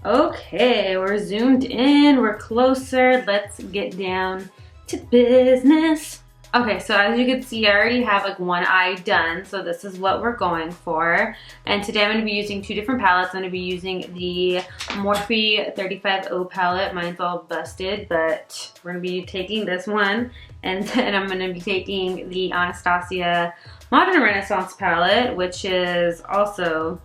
Okay, we're zoomed in, we're closer. Let's get down to business. Okay, so as you can see, I already have like one eye done, so this is what we're going for. And today I'm going to be using two different palettes. I'm going to be using the MORPHE 35O palette. Mine's all busted, but we're going to be taking this one. And then I'm going to be taking the Anastasia Modern Renaissance palette, which is also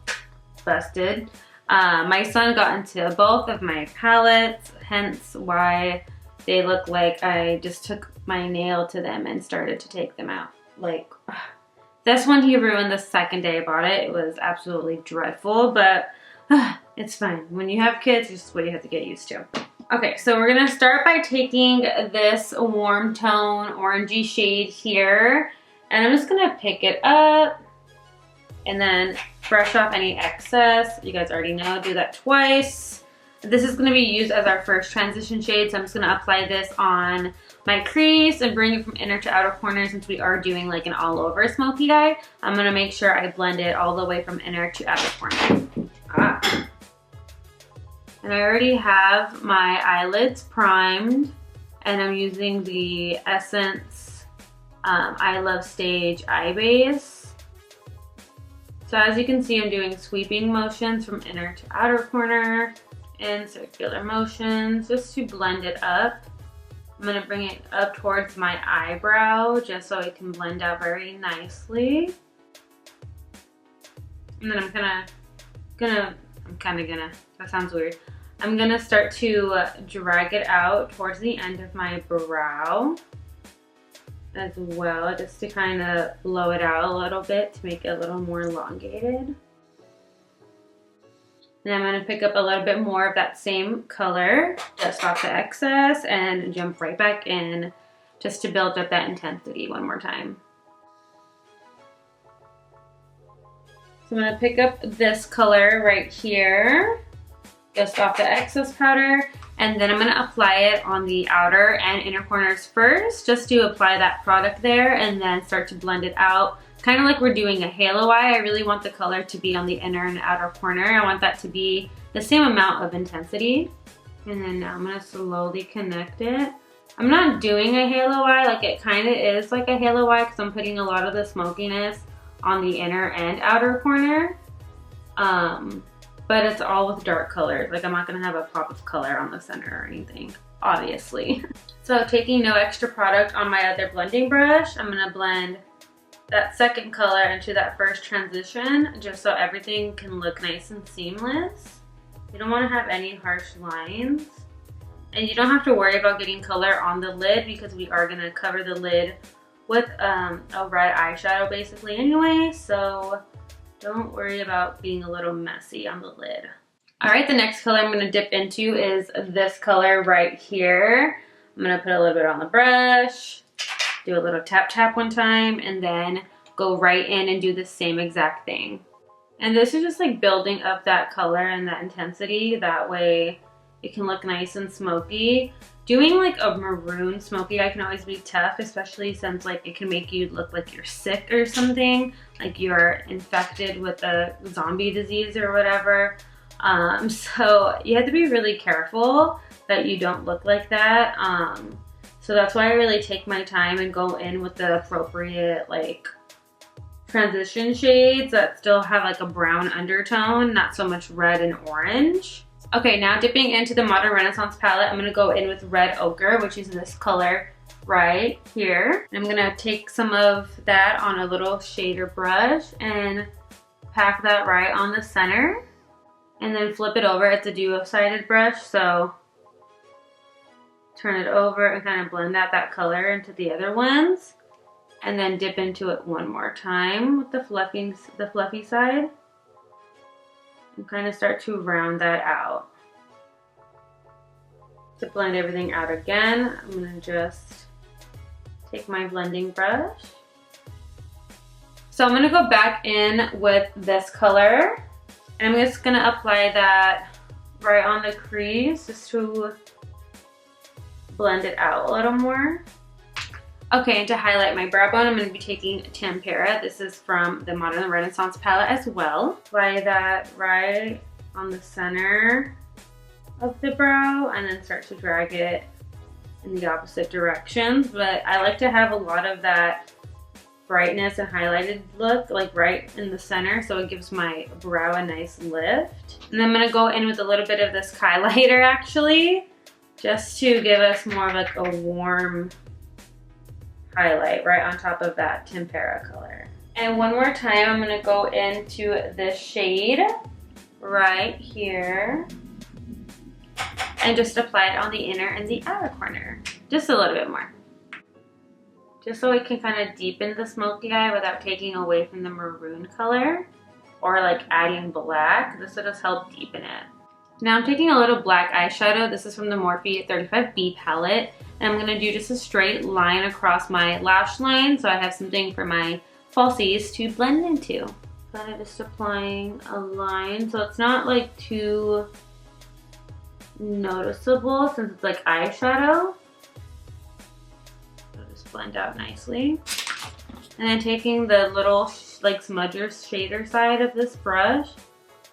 busted. My son got into both of my palettes, hence why they look like I just took my nail to them and started to take them out. Like, this one he ruined the second day I bought it. It was absolutely dreadful, but it's fine. When you have kids, it's just what you have to get used to. Okay, so we're gonna start by taking this warm tone orangey shade here, and I'm just gonna pick it up and then brush off any excess. You guys already know, do that twice. This is going to be used as our first transition shade, so I'm just going to apply this on my crease and bring it from inner to outer corner. Since we are doing like an all over smoky eye, I'm going to make sure I blend it all the way from inner to outer corner. And I already have my eyelids primed, and I'm using the Essence I Love Stage Eye Base. So as you can see, I'm doing sweeping motions from inner to outer corner in circular motions just to blend it up. I'm going to bring it up towards my eyebrow just so it can blend out very nicely. And then that sounds weird. I'm going to start to drag it out towards the end of my brow as well, just to kind of blow it out a little bit to make it a little more elongated. And I'm going to pick up a little bit more of that same color, just off the excess, and jump right back in just to build up that intensity one more time. So I'm going to pick up this color right here, just off the excess powder, and then I'm going to apply it on the outer and inner corners first, just to apply that product there and then start to blend it out. Kind of like we're doing a halo eye. I really want the color to be on the inner and outer corner. I want that to be the same amount of intensity. And then now I'm going to slowly connect it. I'm not doing a halo eye, like it kind of is like a halo eye because I'm putting a lot of the smokiness on the inner and outer corner. But it's all with dark colors. Like I'm not going to have a pop of color on the center or anything, obviously. So taking no extra product on my other blending brush, I'm going to blend that second color into that first transition just so everything can look nice and seamless. You don't want to have any harsh lines. And you don't have to worry about getting color on the lid because we are going to cover the lid with a red eyeshadow basically anyway. So don't worry about being a little messy on the lid. Alright, the next color I'm going to dip into is this color right here. I'm going to put a little bit on the brush, do a little tap tap one time, and then go right in and do the same exact thing. And this is just like building up that color and that intensity. That way it can look nice and smoky. Doing like a maroon smoky eye can always be tough, especially since like it can make you look like you're sick or something, like you're infected with a zombie disease or whatever. So you have to be really careful that you don't look like that. So that's why I really take my time and go in with the appropriate like transition shades that still have like a brown undertone, not so much red and orange. Okay, now dipping into the Modern Renaissance palette, I'm going to go in with Red Ochre, which is this color right here. I'm going to take some of that on a little shader brush and pack that right on the center. And then flip it over. It's a duo-sided brush, so turn it over and kind of blend out that color into the other ones. And then dip into it one more time with the fluffy side. And kind of start to round that out. To blend everything out again, I'm going to just take my blending brush. So I'm going to go back in with this color. And I'm just going to apply that right on the crease just to blend it out a little more. Okay, and to highlight my brow bone, I'm going to be taking Tempera. This is from the Modern Renaissance palette as well. Apply that right on the center of the brow and then start to drag it in the opposite directions. But I like to have a lot of that brightness and highlighted look like right in the center, so it gives my brow a nice lift. And then I'm going to go in with a little bit of this KYLIGHTER actually, just to give us more of like a warm highlight right on top of that Tempera color. And one more time, I'm going to go into this shade right here and just apply it on the inner and the outer corner. Just a little bit more. Just so it can kind of deepen the smoky eye without taking away from the maroon color or like adding black. This will just help deepen it. Now I'm taking a little black eyeshadow. This is from the Morphe 35B palette. And I'm going to do just a straight line across my lash line so I have something for my falsies to blend into. Kind of just applying a line so it's not like too noticeable since it's like eyeshadow. It'll just blend out nicely. And then taking the little like smudger shader side of this brush,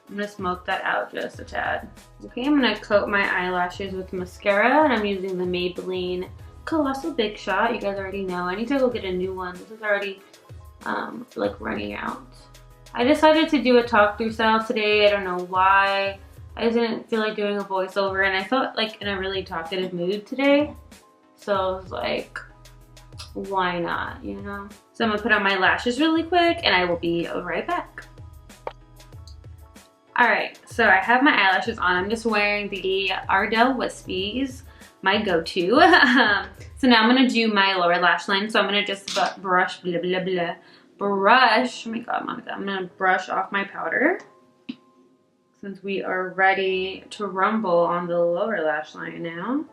I'm gonna smoke that out just a tad. Okay, I'm gonna coat my eyelashes with mascara and I'm using the Maybelline Colossal Big Shot. You guys already know. I need to go get a new one. This is already like running out. I decided to do a talk through style today. I don't know why. I just didn't feel like doing a voiceover and I felt like in a really talkative mood today. So I was like, why not, you know? So I'm gonna put on my lashes really quick and I will be right back. Alright, so I have my eyelashes on. I'm just wearing the ARDELL Wispies, my go-to. So now I'm gonna do my lower lash line. So I'm gonna just brush, oh my god, Monica. I'm gonna brush off my powder since we are ready to rumble on the lower lash line now.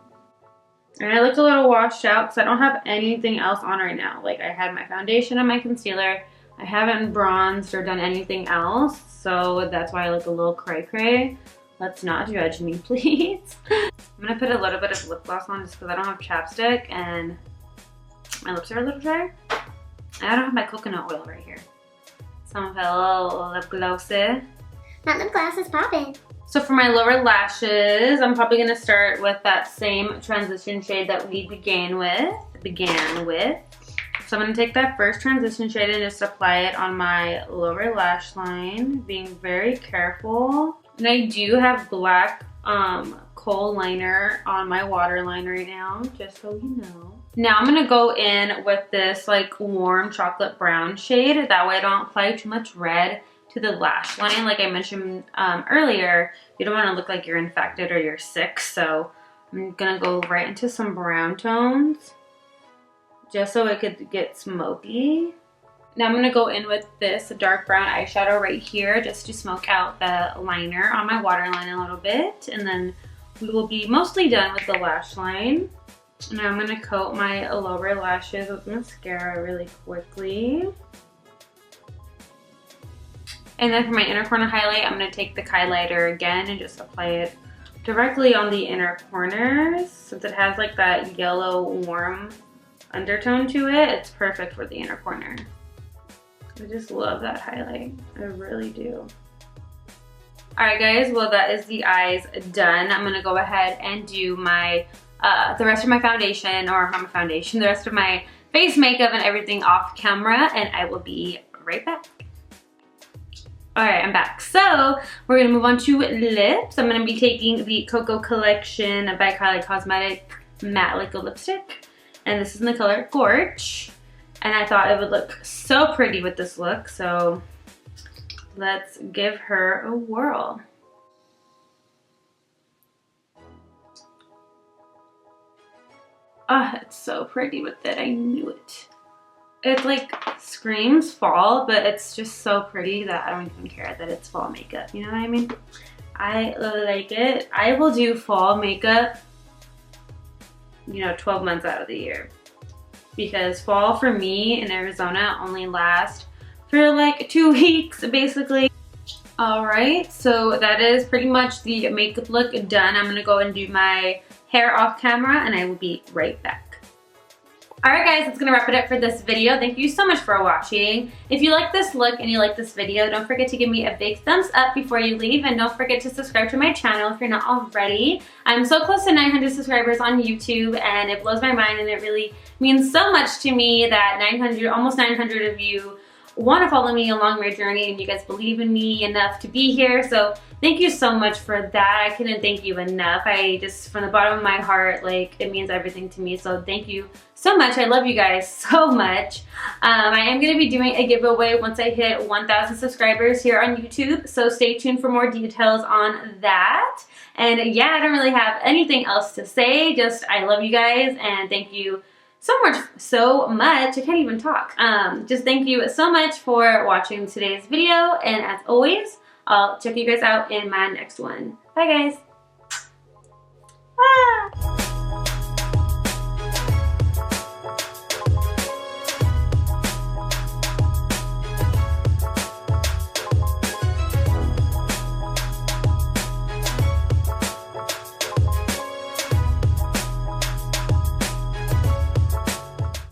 And I look a little washed out because I don't have anything else on right now. Like I had my foundation and my concealer. I haven't bronzed or done anything else, so that's why I look a little cray-cray. Let's not judge me, please. I'm gonna put a little bit of lip gloss on just because I don't have chapstick and my lips are a little dry. And I don't have my coconut oil right here. So I'm gonna put a little lip glossy. That lip gloss is popping. So for my lower lashes, I'm probably gonna start with that same transition shade that we began with. So I'm gonna take that first transition shade and just apply it on my lower lash line, being very careful. And I do have black kohl liner on my waterline right now, just so you know. Now I'm gonna go in with this like warm chocolate brown shade. That way I don't apply too much red to the lash line. Like I mentioned earlier, you don't wanna look like you're infected or you're sick. So I'm gonna go right into some brown tones, just so it could get smoky. Now I'm gonna go in with this dark brown eyeshadow right here just to smoke out the liner on my waterline a little bit. And then we will be mostly done with the lash line. Now I'm gonna coat my lower lashes with mascara really quickly. And then for my inner corner highlight, I'm gonna take the KYLIGHTER again and just apply it directly on the inner corners. Since it has like that yellow warm undertone to it, it's perfect for the inner corner. I just love that highlight. I really do. Alright guys, well that is the eyes done. I'm gonna go ahead and do my the rest of my foundation, or not my foundation, the rest of my face makeup and everything off camera, and I will be right back. Alright, I'm back. So we're gonna move on to lips. I'm gonna be taking the COKO collection by Kylie Cosmetic Matte Liquid Lipstick. And this is in the color GORG. And I thought it would look so pretty with this look, so let's give her a whirl. Ah, it's so pretty with it, I knew it. It like screams fall, but it's just so pretty that I don't even care that it's fall makeup, you know what I mean? I like it. I will do fall makeup, you know, 12 months out of the year. Because fall for me in Arizona only lasts for like 2 weeks, basically. Alright, so that is pretty much the makeup look done. I'm gonna go and do my hair off camera and I will be right back. Alright guys, that's gonna wrap it up for this video. Thank you so much for watching. If you like this look and you like this video, don't forget to give me a big thumbs up before you leave, and don't forget to subscribe to my channel if you're not already. I'm so close to 900 subscribers on YouTube, and it blows my mind, and it really means so much to me that almost 900 of you want to follow me along my journey, and you guys believe in me enough to be here. So thank you so much for that. I couldn't thank you enough. I just, from the bottom of my heart, like, it means everything to me. So thank you so much. I love you guys so much. I am going to be doing a giveaway once I hit 1,000 subscribers here on YouTube. So stay tuned for more details on that. And yeah, I don't really have anything else to say. Just, I love you guys and thank you so much. I can't even talk. Just thank you so much for watching today's video, and as always, I'll check you guys out in my next one. Bye guys.